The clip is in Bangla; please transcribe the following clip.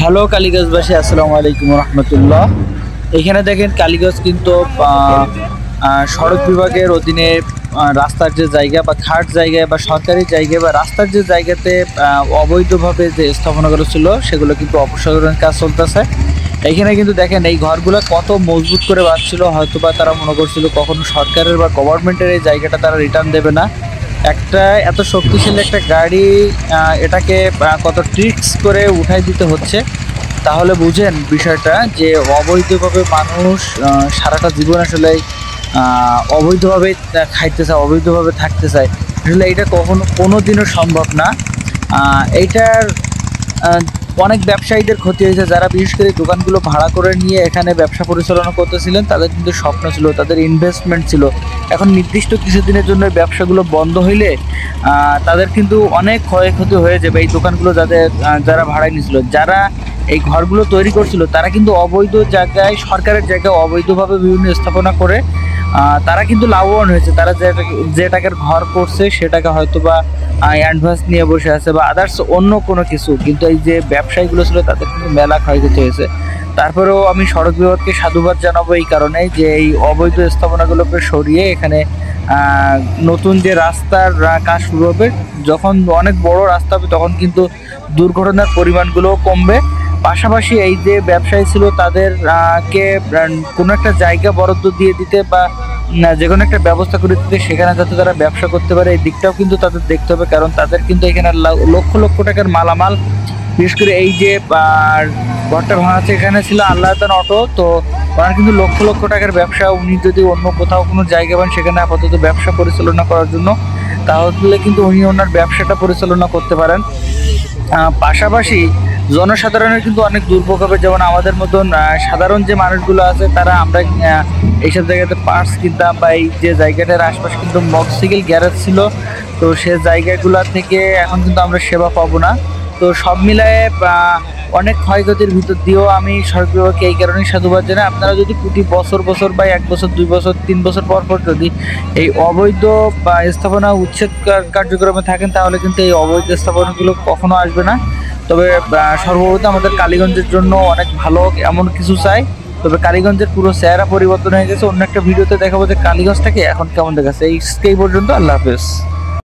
হ্যালো কালীগঞ্জবাসী, আসসালামু আলাইকুম রহমতুল্লাহ। এখানে দেখেন কালীগঞ্জ কিন্তু সড়ক বিভাগের অধীনে রাস্তার যে জায়গা বা ঘাট জায়গায় বা সরকারি জায়গায় বা রাস্তার যে জায়গাতে অবৈধভাবে যে স্থাপনাগুলো ছিল সেগুলো কিন্তু অপসারণের কাজ চলতেছে। এইখানে কিন্তু দেখেন এই ঘরগুলো কত মজবুত করে বাঁধছিল, হয়তো বা তারা মনে করছিল কখনো সরকারের বা গভর্নমেন্টের এই জায়গাটা তারা রিটার্ন দেবে না। একটা এত শক্তিশালী একটা গাড়ি এটাকে কত ট্রিক্স করে উঠাই দিতে হচ্ছে। তাহলে বুঝেন বিষয়টা যে অবৈধভাবে মানুষ সারাটা জীবন আসলে অবৈধভাবে খাইতে চায়, অবৈধভাবে থাকতে চায়। আসলে এটা কোনো দিনও সম্ভব না। এইটার অনেক ব্যবসায়ীদের ক্ষতি হয়েছে, যারা বিশেষ করে দোকানগুলো ভাড়া করে নিয়ে এখানে ব্যবসা পরিচালনা করতেছিলেন। তাদের কিন্তু স্বপ্ন ছিল, তাদের ইনভেস্টমেন্ট ছিল। এখন নির্দিষ্ট কিছুদিনের জন্য ব্যবসাগুলো বন্ধ হইলে তাদের কিন্তু অনেক ক্ষয়ক্ষতি হয়ে যাবে। এই দোকানগুলো যারা ভাড়ায় নিয়েছিল, যারা এই ঘরগুলো তৈরি করছিল, তারা কিন্তু অবৈধ জায়গায়, সরকারের জায়গায় অবৈধভাবে বিভিন্ন স্থাপনা করে তারা কিন্তু লাভবান হয়েছে। তারা যে টাকার ঘর করছে সেটাকে হয়তো বা অ্যাডভান্স নিয়ে বসে আছে বা আদার্স অন্য কোনো কিছু, কিন্তু এই যে ব্যবসায়ীগুলো ছিল তাদের কিন্তু মেলা ক্ষয়ক্ষতি হয়েছে। তারপরেও আমি সড়ক বিভাগকে সাধুবাদ জানাবো এই কারণে যে এই অবৈধ স্থাপনাগুলোকে সরিয়ে এখানে নতুন যে রাস্তার কাজ শুরু হবে, যখন অনেক বড় রাস্তা হবে তখন কিন্তু দুর্ঘটনার পরিমাণগুলোও কমবে। পাশাপাশি এই যে ব্যবসায়ী ছিল তাদের কে কোনো একটা জায়গা বরাদ্দ দিয়ে দিতে বা যে কোনো একটা ব্যবস্থা করে দিতে, সেখানে যাতে তারা ব্যবসা করতে পারে এই দিকটাও কিন্তু তাদের দেখতে হবে। কারণ তাদের কিন্তু এখানে লক্ষ লক্ষ টাকার মালামাল, বিশেষ করে এই যে ঘরটা ভাঙাচ্ছে এখানে ছিল আল্লাহতান অটো, তো ওনার কিন্তু লক্ষ লক্ষ টাকার ব্যবসা। উনি যদি অন্য কোথাও কোনো জায়গা পান সেখানে আপাতত ব্যবসা পরিচালনা করার জন্য, তাহলে কিন্তু উনি ওনার ব্যবসাটা পরিচালনা করতে পারেন। পাশাপাশি জনসাধারণের কিন্তু অনেক দুর্ভোগ হবে, যেমন আমাদের মতন সাধারণ যে মানুষগুলো আছে তারা, আমরা এইসব জায়গাতে পার্টস কিনতাম বা এই যে জায়গাটার আশপাশে কিন্তু মোটরসাইকেল গ্যারেজ ছিল, তো সে জায়গাগুলো থেকে এখন কিন্তু আমরা সেবা পাবো না। তো সব মিলায়ে অনেক ক্ষয়ক্ষতির ভিতর দিয়েও আমি সড়ক বিভাগকে এই কারণেই সাধুবাদ জানাই। আপনারা যদি প্রতি বছর বছর বা 1 বছর 2 বছর 3 বছর পর পর যদি এই অবৈধ বা স্থাপনা উচ্ছেদ কার্যক্রমে থাকেন, তাহলে কিন্তু এই অবৈধ স্থাপনাগুলো কখনো আসবে না। তবে সর্বপ্রথম আমাদের কালীগঞ্জের জন্য অনেক ভালো এমন কিছু চাই। তবে কালীগঞ্জের পুরো চেহারা পরিবর্তন হয়ে গেছে। অন্য একটা ভিডিওতে দেখাবো যে কালীগঞ্জটাকে এখন কেমন দেখাচ্ছে। এই পর্যন্ত, আল্লাহ হাফেজ।